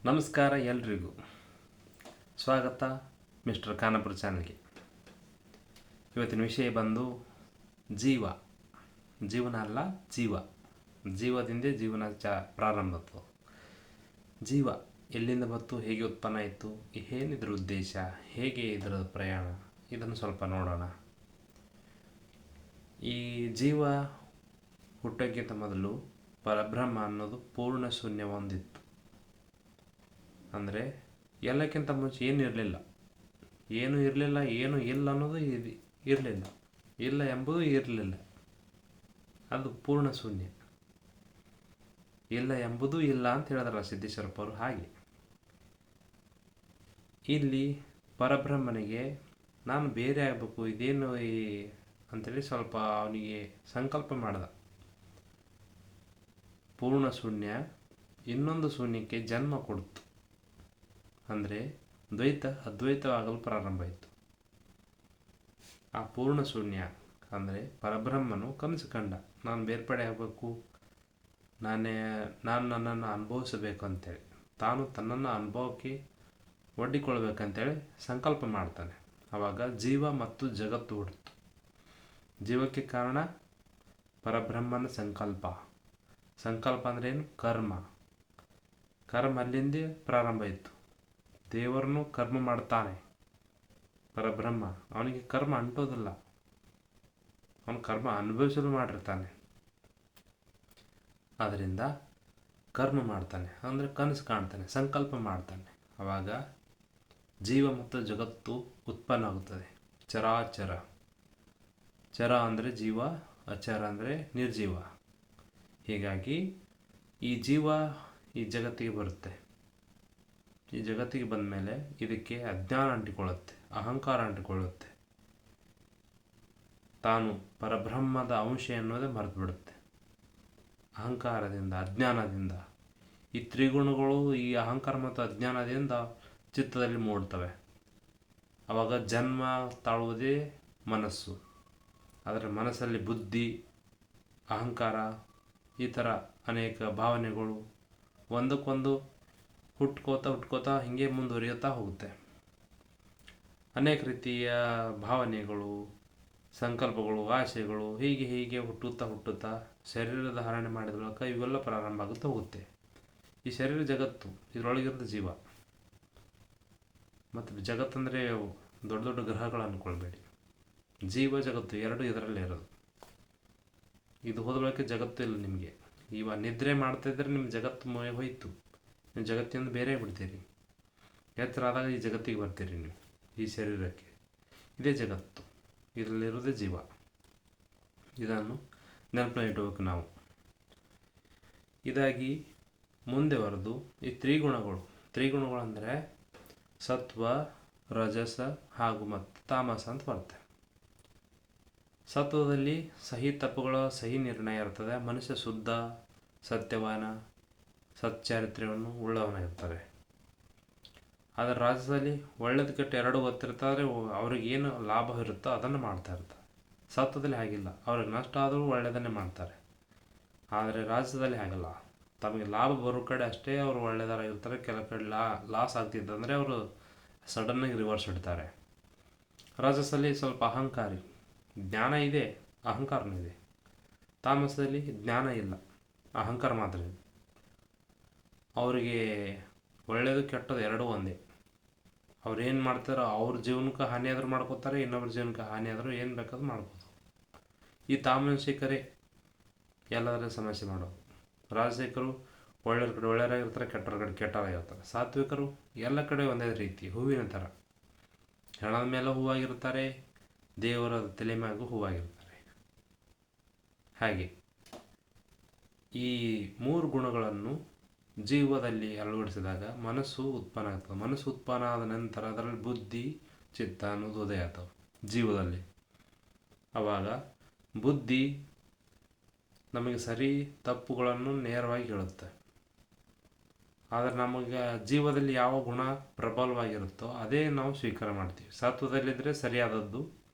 ನಮಸ್ಕಾರ ಎಲ್ರಿಗೂ ಸ್ವಾಗತ ಮಿಸ್ಟರ್ ಖಾನಾಪುರ ಚಾನಲ್ಗೆ. ಇವತ್ತಿನ ವಿಷಯ ಬಂದು ಜೀವನ ಅಲ್ಲ ಜೀವದಿಂದ ಜೀವನ ಪ್ರಾರಂಭ. ಜೀವ ಎಲ್ಲಿಂದ ಬಂತು, ಹೇಗೆ ಉತ್ಪನ್ನ ಆಯಿತು, ಏನಿದ್ರ ಉದ್ದೇಶ, ಹೇಗೆ ಇದರ ಪ್ರಯಾಣ, ಇದನ್ನು ಸ್ವಲ್ಪ ನೋಡೋಣ. ಈ ಜೀವ ಹುಟ್ಟೋಕ್ಕಿಂತ ಮೊದಲು ಪರಬ್ರಹ್ಮ ಅನ್ನೋದು ಪೂರ್ಣ ಶೂನ್ಯ ಹೊಂದಿತ್ತು. ಅಂದರೆ ಎಲ್ಲಕ್ಕಿಂತ ಮುಂಚೆ ಏನೂ ಇರಲಿಲ್ಲ, ಏನು ಇಲ್ಲ ಅನ್ನೋದು ಇರಲಿಲ್ಲ, ಇಲ್ಲ ಎಂಬುದು ಇರಲಿಲ್ಲ. ಅದು ಪೂರ್ಣ ಶೂನ್ಯ. ಇಲ್ಲ ಎಂಬುದು ಇಲ್ಲ ಅಂತ ಹೇಳಿದ್ರಲ್ಲ ಸಿದ್ದೇಶ್ವರಪ್ಪ ಅವರು. ಹಾಗೆ ಇಲ್ಲಿ ಪರಬ್ರಹ್ಮನಿಗೆ ನಾನು ಬೇರೆ ಆಗಬೇಕು, ಇದೇನು ಅಂಥೇಳಿ ಸ್ವಲ್ಪ ಅವನಿಗೆ ಸಂಕಲ್ಪ ಮಾಡ್ದ. ಪೂರ್ಣ ಶೂನ್ಯ ಇನ್ನೊಂದು ಶೂನ್ಯಕ್ಕೆ ಜನ್ಮ ಕೊಡ್ತು. ಅಂದರೆ ಅದ್ವೈತವಾಗಲು ಪ್ರಾರಂಭ ಆಯಿತು. ಆ ಪೂರ್ಣ ಶೂನ್ಯ ಅಂದರೆ ಪರಬ್ರಹ್ಮನು ಕನಸು ಕಂಡ, ನಾನು ಬೇರ್ಪಡೆ ಆಗಬೇಕು, ನಾನು ನನ್ನನ್ನು ಅನುಭವಿಸಬೇಕು ಅಂತೇಳಿ, ತಾನು ತನ್ನನ್ನು ಅನುಭವಕ್ಕೆ ಒಡ್ಡಿಕೊಳ್ಬೇಕಂತೇಳಿ ಸಂಕಲ್ಪ ಮಾಡ್ತಾನೆ. ಆವಾಗ ಜೀವ ಮತ್ತು ಜಗತ್ತು ಹುಟ್ಟಿತು. ಜೀವಕ್ಕೆ ಕಾರಣ ಪರಬ್ರಹ್ಮನ ಸಂಕಲ್ಪ ಅಂದ್ರೆ ಏನು? ಕರ್ಮ ಅಲ್ಲಿಂದ ಪ್ರಾರಂಭ ಆಯಿತು. ದೇವರನ್ನು ಕರ್ಮ ಮಾಡ್ತಾನೆ ಪರಬ್ರಹ್ಮ. ಅವನಿಗೆ ಕರ್ಮ ಅಂಟೋದಿಲ್ಲ, ಅವನು ಕರ್ಮ ಅನುಭವಿಸಲು ಮಾಡಿರ್ತಾನೆ. ಆದ್ದರಿಂದ ಕರ್ಮ ಮಾಡ್ತಾನೆ ಅಂದರೆ ಕನಸು ಕಾಣ್ತಾನೆ, ಸಂಕಲ್ಪ ಮಾಡ್ತಾನೆ. ಆವಾಗ ಜೀವ ಮತ್ತು ಜಗತ್ತು ಉತ್ಪನ್ನ ಆಗುತ್ತದೆ. ಚರ ಅಂದರೆ ಜೀವ, ಅಚರ ಅಂದರೆ ನಿರ್ಜೀವ. ಹೀಗಾಗಿ ಈ ಜೀವ ಈ ಜಗತ್ತಿಗೆ ಬರುತ್ತೆ. ಈ ಜಗತ್ತಿಗೆ ಬಂದ ಮೇಲೆ ಇದಕ್ಕೆ ಅಜ್ಞಾನ ಅಂಟಿಕೊಳ್ಳುತ್ತೆ, ಅಹಂಕಾರ ಅಂಟಿಕೊಳ್ಳುತ್ತೆ. ತಾನು ಪರಬ್ರಹ್ಮದ ಅಂಶ ಎನ್ನುವುದೇ ಮರೆತು ಬಿಡುತ್ತೆ. ಅಹಂಕಾರದಿಂದ, ಅಜ್ಞಾನದಿಂದ, ಈ ತ್ರಿಗುಣಗಳು ಈ ಅಹಂಕಾರ ಮತ್ತು ಅಜ್ಞಾನದಿಂದ ಚಿತ್ತದಲ್ಲಿ ಮೂಡ್ತವೆ. ಆವಾಗ ಜನ್ಮ ತಾಳುವುದೇ ಮನಸ್ಸು. ಅದರ ಮನಸ್ಸಲ್ಲಿ ಬುದ್ಧಿ, ಅಹಂಕಾರ, ಈ ಥರ ಅನೇಕ ಭಾವನೆಗಳು ಒಂದಕ್ಕೊಂದು ಹುಟ್ಕೋತಾ ಹೀಗೆ ಮುಂದುವರಿಯುತ್ತಾ ಹೋಗುತ್ತೆ. ಅನೇಕ ರೀತಿಯ ಭಾವನೆಗಳು, ಸಂಕಲ್ಪಗಳು, ಆಶೆಗಳು ಹೀಗೆ ಹುಟ್ಟುತ್ತಾ ಶರೀರ ಧಾರಣೆ ಮಾಡಿದ ಮೂಲಕ ಇವೆಲ್ಲ ಪ್ರಾರಂಭ ಆಗುತ್ತಾ ಹೋಗುತ್ತೆ. ಈ ಶರೀರ ಜಗತ್ತು, ಇದರೊಳಗಿರೋದು ಜೀವ. ಮತ್ತು ಜಗತ್ತಂದರೆ ದೊಡ್ಡ ದೊಡ್ಡ ಗ್ರಹಗಳು ಅಂದ್ಕೊಳ್ಬೇಡಿ. ಜೀವ ಜಗತ್ತು ಎರಡು ಇದರಲ್ಲೇ ಇರೋದು. ಇದು ಹೋದ ಬಳಕೆ ಜಗತ್ತು ಇಲ್ಲ ನಿಮಗೆ. ಇವಾಗ ನಿದ್ರೆ ಮಾಡ್ತಾಯಿದ್ರೆ ನಿಮ್ಮ ಜಗತ್ತು ಹೋಯ್ತು, ನೀವು ಜಗತ್ತಿಂದ ಬೇರೆ ಬಿಡ್ತೀರಿ. ಎತ್ತರ ಆದಾಗ ಈ ಜಗತ್ತಿಗೆ ಬರ್ತೀರಿ ನೀವು, ಈ ಶರೀರಕ್ಕೆ. ಇದೇ ಜಗತ್ತು, ಇದರಲ್ಲಿರೋದೇ ಜೀವ. ಇದನ್ನು ನೆನಪಿನಲ್ಲಿ ಇಡಬೇಕು ನಾವು. ಇದಾಗಿ ಮುಂದೆ ಬರೆದು ಈ ತ್ರಿಗುಣಗಳು ಅಂದರೆ ಸತ್ವ, ರಜಸ ಹಾಗೂ ಮತ್ತು ತಾಮಸ ಅಂತ ಬರುತ್ತೆ. ಸತ್ವದಲ್ಲಿ ಸಹಿ ತಪ್ಪುಗಳ ಸಹಿ ನಿರ್ಣಯ ಇರ್ತದೆ. ಮನುಷ್ಯ ಶುದ್ಧ, ಸತ್ಯವಾನ, ಸಚ್ಚಾರಿತ್ರ್ಯವನ್ನು ಉಳ್ಳವನಾಗಿರ್ತಾರೆ. ಆದರೆ ರಾಜಸದಲ್ಲಿ ಒಳ್ಳೇದು ಕೆಟ್ಟ ಎರಡೂ ಗೊತ್ತಿರ್ತಾರೆ. ಅವ್ರಿಗೇನು ಲಾಭ ಇರುತ್ತೋ ಅದನ್ನು ಮಾಡ್ತಾ ಇರ್ತಾರೆ. ಸತ್ವದಲ್ಲಿ ಹಾಗಿಲ್ಲ, ಅವ್ರಿಗೆ ನಷ್ಟ ಆದರೂ ಒಳ್ಳೆಯದನ್ನೇ ಮಾಡ್ತಾರೆ. ಆದರೆ ರಾಜಸದಲ್ಲಿ ಹಾಗಲ್ಲ, ತಮಗೆ ಲಾಭ ಬರೋ ಕಡೆ ಅಷ್ಟೇ ಅವರು ಒಳ್ಳೆಯದಾಗಿರ್ತಾರೆ. ಕೆಲವು ಕಡೆ ಲಾಸ್ ಆಗ್ತಿದ್ದಂದರೆ ಅವರು ಸಡನ್ನಾಗಿ ರಿವರ್ಸ್ ಇಡ್ತಾರೆ. ರಾಜಸಲ್ಲಿ ಸ್ವಲ್ಪ ಅಹಂಕಾರಿ, ಜ್ಞಾನ ಇದೆ, ಅಹಂಕಾರನೂ ಇದೆ. ತಾಮಸದಲ್ಲಿ ಜ್ಞಾನ ಇಲ್ಲ, ಅಹಂಕಾರ ಮಾತ್ರ ಇದೆ. ಅವರಿಗೆ ಒಳ್ಳೆಯದು ಕೆಟ್ಟದ್ದು ಎರಡೂ ಒಂದೇ. ಅವ್ರು ಏನು ಮಾಡ್ತಾರೋ ಅವ್ರ ಜೀವನಕ್ಕೆ ಹಾನಿ ಆದರೂ ಮಾಡ್ಕೋತಾರೆ, ಇನ್ನೊಬ್ಬರ ಜೀವನಕ್ಕೆ ಹಾನಿ ಆದರೂ ಏನು ಬೇಕಾದ್ರೂ ಮಾಡ್ಬೋದು. ಈ ತಾಮಸಿಕರೇ ಎಲ್ಲದರ ಸಮಸ್ಯೆ ಮಾಡೋದು. ರಾಜಸಿಕರು ಒಳ್ಳೆಯವ್ರ ಕಡೆ ಒಳ್ಳೆಯರಾಗಿರ್ತಾರೆ, ಕೆಟ್ಟವ್ರ ಕಡೆ ಕೆಟ್ಟವರಾಗಿರ್ತಾರೆ. ಸಾತ್ವಿಕರು ಎಲ್ಲ ಕಡೆ ಒಂದೇ ರೀತಿ, ಹೂವಿನ ಥರ ಹೆಣದ ಮೇಲೆ ಹೂವಾಗಿರ್ತಾರೆ, ದೇವರ ತಲೆ ಮ್ಯಾಗೂ ಹೂವಾಗಿರ್ತಾರೆ. ಹಾಗೆ ಈ ಮೂರು ಗುಣಗಳನ್ನು ಜೀವದಲ್ಲಿ ಅಳವಡಿಸಿದಾಗ ಮನಸ್ಸು ಉತ್ಪನ್ನ ಆಗ್ತದೆ. ಮನಸ್ಸು ಉತ್ಪನ್ನ ಆದ ನಂತರ ಅದರಲ್ಲಿ ಬುದ್ಧಿ, ಚಿತ್ತ ಅನ್ನೋದು ಉದಯ ಆಗ್ತವೆ ಜೀವದಲ್ಲಿ. ಆವಾಗ ಬುದ್ಧಿ ನಮಗೆ ಸರಿ ತಪ್ಪುಗಳನ್ನು ನೇರವಾಗಿ ಹೇಳುತ್ತೆ. ಆದರೆ ನಮಗೆ ಜೀವದಲ್ಲಿ ಯಾವ ಗುಣ ಪ್ರಬಲವಾಗಿರುತ್ತೋ ಅದೇ ನಾವು ಸ್ವೀಕಾರ ಮಾಡ್ತೀವಿ. ಸತ್ವದಲ್ಲಿದ್ದರೆ ಸರಿಯಾದದ್ದು,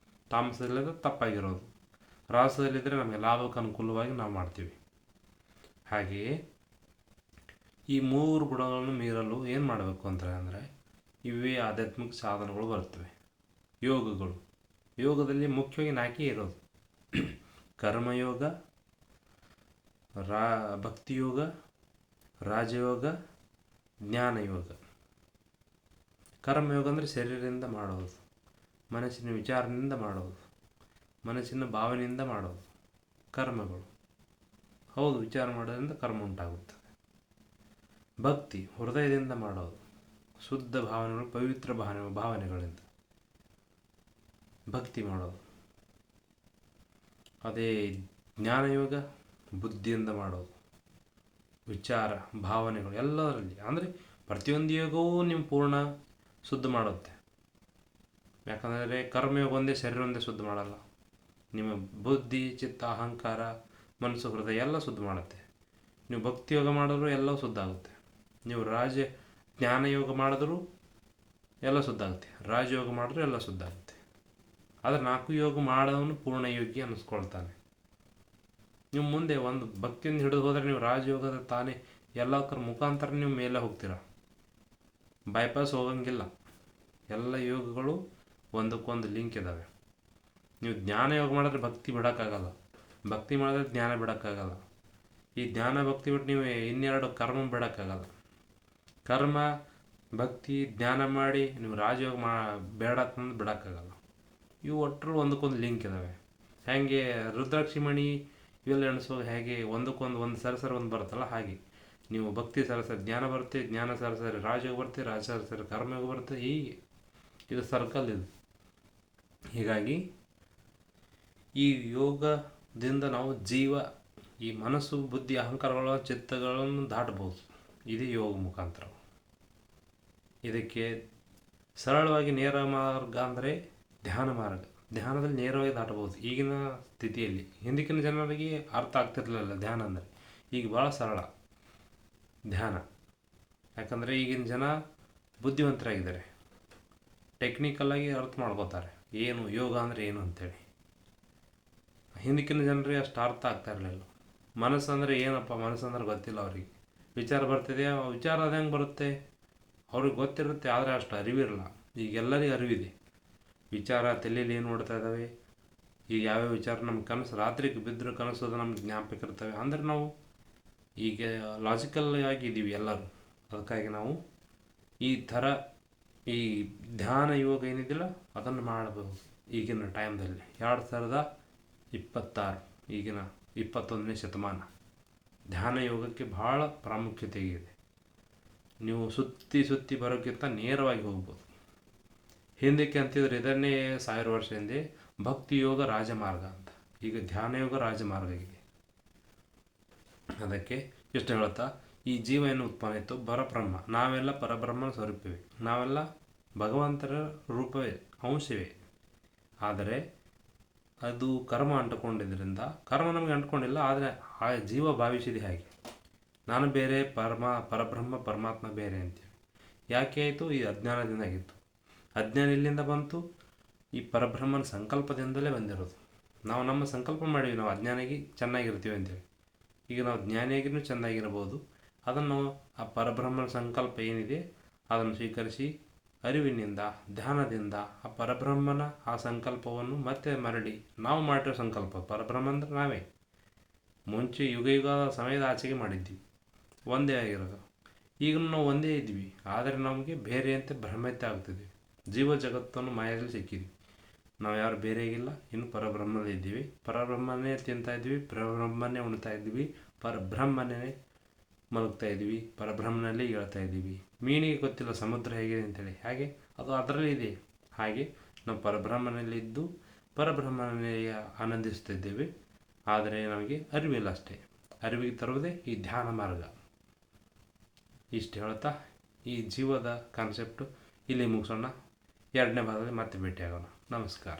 ತಾಮಸದಲ್ಲಿದ್ದರೆ ತಪ್ಪಾಗಿರೋದು, ರಾಸದಲ್ಲಿದ್ದರೆ ನಮಗೆ ಲಾಭಕ್ಕೆ ಅನುಕೂಲವಾಗಿ ನಾವು ಮಾಡ್ತೀವಿ. ಹಾಗೆಯೇ ಈ ಮೂರು ಗುಣಗಳನ್ನು ಮೀರಲು ಏನು ಮಾಡಬೇಕು ಅಂತಾರೆ ಅಂದರೆ ಇವೇ ಆಧ್ಯಾತ್ಮಿಕ ಸಾಧನಗಳು ಬರ್ತವೆ. ಯೋಗಗಳು, ಯೋಗದಲ್ಲಿ ಮುಖ್ಯವಾಗಿ ನಾಲ್ಕೇ ಇರೋದು: ಕರ್ಮಯೋಗ, ಭಕ್ತಿಯೋಗ, ರಾಜಯೋಗ, ಜ್ಞಾನಯೋಗ. ಕರ್ಮಯೋಗ ಅಂದರೆ ಶರೀರದಿಂದ ಮಾಡೋದು, ಮನಸ್ಸಿನ ವಿಚಾರದಿಂದ ಮಾಡೋದು, ಮನಸ್ಸಿನ ಭಾವನೆಯಿಂದ ಮಾಡೋದು ಕರ್ಮಗಳು. ಹೌದು, ವಿಚಾರ ಮಾಡೋದ್ರಿಂದ ಕರ್ಮ ಉಂಟಾಗುತ್ತದೆ. ಭಕ್ತಿ ಹೃದಯದಿಂದ ಮಾಡೋದು, ಶುದ್ಧ ಭಾವನೆಗಳು, ಪವಿತ್ರ ಭಾವನೆಗಳಿಂದ ಭಕ್ತಿ ಮಾಡೋದು. ಅದೇ ಜ್ಞಾನಯೋಗ ಬುದ್ಧಿಯಿಂದ ಮಾಡೋದು, ವಿಚಾರ ಭಾವನೆಗಳು ಎಲ್ಲದರಲ್ಲಿ. ಅಂದರೆ ಪ್ರತಿಯೊಂದು ಯೋಗವೂ ನಿಮ್ಮ ಪೂರ್ಣ ಶುದ್ಧ ಮಾಡುತ್ತೆ. ಯಾಕಂದರೆ ಕರ್ಮಯೋಗ ಒಂದೇ ಶರೀರ ಒಂದೇ ಶುದ್ಧ ಮಾಡಲ್ಲ, ನಿಮ್ಮ ಬುದ್ಧಿ, ಚಿತ್ತ, ಅಹಂಕಾರ, ಮನಸ್ಸು, ಹೃದಯ ಎಲ್ಲ ಶುದ್ಧ ಮಾಡುತ್ತೆ. ನೀವು ಭಕ್ತಿ ಯೋಗ ಮಾಡಿದ್ರೂ ಎಲ್ಲವೂ ಶುದ್ಧ ಆಗುತ್ತೆ. ನೀವು ಜ್ಞಾನಯೋಗ ಮಾಡಿದ್ರೂ ಎಲ್ಲ ಶುದ್ಧ ಆಗುತ್ತೆ, ರಾಜಯೋಗ ಮಾಡಿದ್ರೂ ಎಲ್ಲ ಶುದ್ಧ ಆಗುತ್ತೆ. ಆದರೆ 4 ಯೋಗ ಮಾಡೋವನು ಪೂರ್ಣ ಯೋಗಿ ಅನ್ನಿಸ್ಕೊಳ್ತಾನೆ. ನೀವು ಮುಂದೆ ಒಂದು ಭಕ್ತಿಯಿಂದ ಹಿಡಿದು ಹೋದರೆ ನೀವು ರಾಜಯೋಗದ ತಾನೇ ಎಲ್ಲಕ್ಕರ ಮುಖಾಂತರ ನೀವು ಮೇಲೆ ಹೋಗ್ತೀರ, ಬೈಪಾಸ್ ಹೋಗಂಗಿಲ್ಲ. ಎಲ್ಲ ಯೋಗಗಳು ಒಂದಕ್ಕೊಂದು ಲಿಂಕ್ ಇದ್ದಾವೆ. ನೀವು ಜ್ಞಾನ ಯೋಗ ಮಾಡಿದ್ರೆ ಭಕ್ತಿ ಬಿಡೋಕ್ಕಾಗಲ್ಲ, ಭಕ್ತಿ ಮಾಡಿದ್ರೆ ಜ್ಞಾನ ಬಿಡೋಕ್ಕಾಗಲ್ಲ. ಈ ಜ್ಞಾನ ಭಕ್ತಿ ಬಿಟ್ಟು ನೀವು ಇನ್ನೆರಡು ಕರ್ಮ ಬಿಡೋಕ್ಕಾಗಲ್ಲ. ಕರ್ಮ ಭಕ್ತಿ ಜ್ಞಾನ ಮಾಡಿ ನೀವು ರಾಜಯೋಗ ಬೇಡ ಅಂತಂದು ಬಿಡೋಕ್ಕಾಗಲ್ಲ. ಇವು ಒಟ್ಟರು ಒಂದಕ್ಕೊಂದು ಲಿಂಕ್ ಇದ್ದಾವೆ. ಹೇಗೆ ರುದ್ರಾಕ್ಷಿ ಮಣಿ ಇವೆಲ್ಲ ಎಣಿಸೋದು ಹೇಗೆ ಒಂದಕ್ಕೊಂದು ಒಂದು ಸರಸರ ಒಂದು ಬರುತ್ತಲ್ಲ, ಹಾಗೆ ನೀವು ಭಕ್ತಿ ಸರಸರಿ ಜ್ಞಾನ ಬರುತ್ತೆ, ಜ್ಞಾನ ಸರಸರಿ ರಾಜಯೋಗ ಬರುತ್ತೆ, ರಾಜ ಸರಸರಿ ಕರ್ಮಯೋಗ ಬರುತ್ತೆ. ಹೀಗೆ ಇದು ಸರ್ಕಲ್ ಇದು. ಹೀಗಾಗಿ ಈ ಯೋಗದಿಂದ ನಾವು ಈ ಮನಸ್ಸು, ಬುದ್ಧಿ, ಅಹಂಕಾರಗಳ ಚಿತ್ತಗಳನ್ನು ದಾಟಬಹುದು. ಇದೇ ಯೋಗ ಮುಖಾಂತರ. ಇದಕ್ಕೆ ಸರಳವಾಗಿ ನೇರ ಮಾರ್ಗ ಅಂದರೆ ಧ್ಯಾನ ಮಾರ್ಗ. ಧ್ಯಾನದಲ್ಲಿ ನೇರವಾಗಿ ದಾಟಬಹುದು ಈಗಿನ ಸ್ಥಿತಿಯಲ್ಲಿ. ಹಿಂದಿನ ಜನರಿಗೆ ಅರ್ಥ ಆಗ್ತಿರ್ಲಿಲ್ಲ ಧ್ಯಾನ ಅಂದರೆ. ಈಗ ಭಾಳ ಸರಳ ಧ್ಯಾನ. ಯಾಕಂದರೆ ಈಗಿನ ಜನ ಬುದ್ಧಿವಂತರಾಗಿದ್ದಾರೆ, ಟೆಕ್ನಿಕಲ್ಲಾಗಿ ಅರ್ಥ ಮಾಡ್ಕೋತಾರೆ ಏನು ಯೋಗ ಅಂದರೆ ಏನು ಅಂತೇಳಿ. ಹಿಂದಿನ ಜನರಿಗೆ ಅಷ್ಟು ಅರ್ಥ ಆಗ್ತಾ ಇರಲಿಲ್ಲ. ಮನಸ್ಸು ಅಂದರೆ ಏನಪ್ಪ, ಮನಸ್ಸು ಅಂದ್ರೆ ಗೊತ್ತಿಲ್ಲ ಅವರಿಗೆ. ವಿಚಾರ ಬರ್ತಿದೆ, ವಿಚಾರ ಅದು ಹೆಂಗೆ ಬರುತ್ತೆ ಅವ್ರಿಗೆ ಗೊತ್ತಿರುತ್ತೆ, ಆದರೆ ಅಷ್ಟು ಅರಿವಿರಲ್ಲ. ಈಗ ಎಲ್ಲರಿಗೂ ಅರಿವಿದೆ. ವಿಚಾರ ತಲೆಯಲ್ಲಿ ಏನು ನೋಡ್ತಾ ಇದ್ದಾವೆ, ಈಗ ಯಾವ್ಯಾವ ವಿಚಾರ ನಮ್ಮ ಕನಸು, ರಾತ್ರಿಗೆ ಬಿದ್ದರೂ ಕನಸು ಅದು ನಮ್ಗೆ ಜ್ಞಾಪಕ ಇರ್ತವೆ. ಅಂದರೆ ನಾವು ಈಗ ಲಾಜಿಕಲ್ ಆಗಿದ್ದೀವಿ ಎಲ್ಲರೂ. ಅದಕ್ಕಾಗಿ ನಾವು ಈ ಥರ ಈ ಧ್ಯಾನ ಯೋಗ ಏನಿದೆಯಲ್ಲ ಅದನ್ನು ಮಾಡಬಹುದು ಈಗಿನ ಟೈಮ್ದಲ್ಲಿ. 2026 ಈಗಿನ 21ನೇ ಶತಮಾನ ಧ್ಯಾನ ಯೋಗಕ್ಕೆ ಭಾಳ ಪ್ರಾಮುಖ್ಯತೆ ಇದೆ. ನೀವು ಸುತ್ತಿ ಬರೋಕ್ಕಿಂತ ನೇರವಾಗಿ ಹೋಗ್ಬೋದು. ಹಿಂದಕ್ಕೆ ಅಂತಿದ್ರೆ ಇದನ್ನೇ 1000 ವರ್ಷ ಹಿಂದೆ ಭಕ್ತಿ ಯೋಗ ರಾಜಮಾರ್ಗ ಅಂತ, ಈಗ ಧ್ಯಾನ ಯೋಗ ರಾಜಮಾರ್ಗ ಇದೆ. ಅದಕ್ಕೆ ಇಷ್ಟು ಹೇಳ್ತಾ, ಈ ಜೀವ ಏನು ಉತ್ಪನ್ನ ಇತ್ತು ಪರಬ್ರಹ್ಮ. ನಾವೆಲ್ಲ ಪರಬ್ರಹ್ಮನ ಸ್ವರೂಪವೇ, ನಾವೆಲ್ಲ ಭಗವಂತರ ರೂಪವೇ, ಅಂಶವೇ. ಆದರೆ ಅದು ಕರ್ಮ ಅಂಟುಕೊಂಡಿದ್ದರಿಂದ, ಕರ್ಮ ನಮಗೆ ಅಂಟ್ಕೊಂಡಿಲ್ಲ, ಆದರೆ ಆ ಜೀವ ಭಾವಿಸಿದೆ ಹಾಗೆ ನಾನು ಬೇರೆ, ಪರಬ್ರಹ್ಮ ಪರಮಾತ್ಮ ಬೇರೆ ಅಂತೇಳಿ. ಯಾಕೆ ಆಯಿತು? ಈ ಅಜ್ಞಾನದಿಂದ ಆಗಿತ್ತು. ಅಜ್ಞಾನ ಇಲ್ಲಿಂದ ಬಂತು, ಈ ಪರಬ್ರಹ್ಮನ ಸಂಕಲ್ಪದಿಂದಲೇ ಬಂದಿರೋದು. ನಾವು ನಮ್ಮ ಸಂಕಲ್ಪ ಮಾಡೀವಿ, ನಾವು ಅಜ್ಞಾನಿಗೆ ಚೆನ್ನಾಗಿರ್ತೀವಿ ಅಂತೇಳಿ. ಈಗ ನಾವು ಜ್ಞಾನಿಯಾಗಿನೂ ಚೆನ್ನಾಗಿರ್ಬೋದು. ಅದನ್ನು ಆ ಪರಬ್ರಹ್ಮನ ಸಂಕಲ್ಪ ಏನಿದೆ ಅದನ್ನು ಸ್ವೀಕರಿಸಿ ಅರಿವಿನಿಂದ, ಧ್ಯಾನದಿಂದ ಆ ಪರಬ್ರಹ್ಮನ ಆ ಸಂಕಲ್ಪವನ್ನು ಮತ್ತೆ ಮರಳಿ ನಾವು ಮಾಡಿರೋ ಸಂಕಲ್ಪ. ಪರಬ್ರಹ್ಮ ಅಂದರೆ ನಾವೇ ಮುಂಚೆ ಯುಗ ಸಮಯದ ಆಚೆಗೆ ಮಾಡಿದ್ವಿ, ಒಂದೇ ಆಗಿರೋದು. ಈಗ ನಾವು ಒಂದೇ ಇದ್ವಿ, ಆದರೆ ನಮಗೆ ಬೇರೆ ಅಂತ ಭ್ರಮತೆ ಆಗ್ತಿದ್ವಿ. ಜೀವ ಜಗತ್ತನ್ನು ಮಾಯದಲ್ಲಿ ಸಿಕ್ಕಿದ್ವಿ. ನಾವು ಯಾರು ಬೇರೆ ಆಗಿಲ್ಲ, ಇನ್ನು ಪರಬ್ರಹ್ಮದಲ್ಲಿ ಇದ್ದೀವಿ. ಪರಬ್ರಹ್ಮನೇ ತಿಂತಾ ಇದ್ವಿ, ಪರಬ್ರಹ್ಮನೇ ಉಣ್ತಾ ಇದ್ವಿ, ಪರಬ್ರಹ್ಮನೇ ಮಲಗ್ತಾ ಇದ್ವಿ, ಪರಬ್ರಹ್ಮನಲ್ಲಿ ಹೇಳ್ತಾ ಇದ್ದೀವಿ. ಮೀನಿಗೆ ಗೊತ್ತಿಲ್ಲ ಸಮುದ್ರ ಹೇಗಿದೆ ಅಂತೇಳಿ, ಹಾಗೆ ಅದು ಅದರಲ್ಲಿ ಇದೆ. ಹಾಗೆ ನಾವು ಪರಬ್ರಹ್ಮನಲ್ಲಿದ್ದು ಪರಬ್ರಹ್ಮನಲ್ಲಿ ಆನಂದಿಸ್ತಿದ್ದೇವೆ. ಆದರೆ ನಮಗೆ ಅರಿವಿಲ್ಲ ಅಷ್ಟೇ. ಅರಿವಿಗೆ ತರುವುದೇ ಈ ಧ್ಯಾನ ಮಾರ್ಗ. ಇಷ್ಟು ಹೇಳ್ತಾ ಈ ಜೀವದ ಕಾನ್ಸೆಪ್ಟು ಇಲ್ಲಿ ಮುಗಿಸೋಣ. 2ನೇ ಭಾಗದಲ್ಲಿ ಮತ್ತೆ ಭೇಟಿಯಾಗೋಣ. ನಮಸ್ಕಾರ.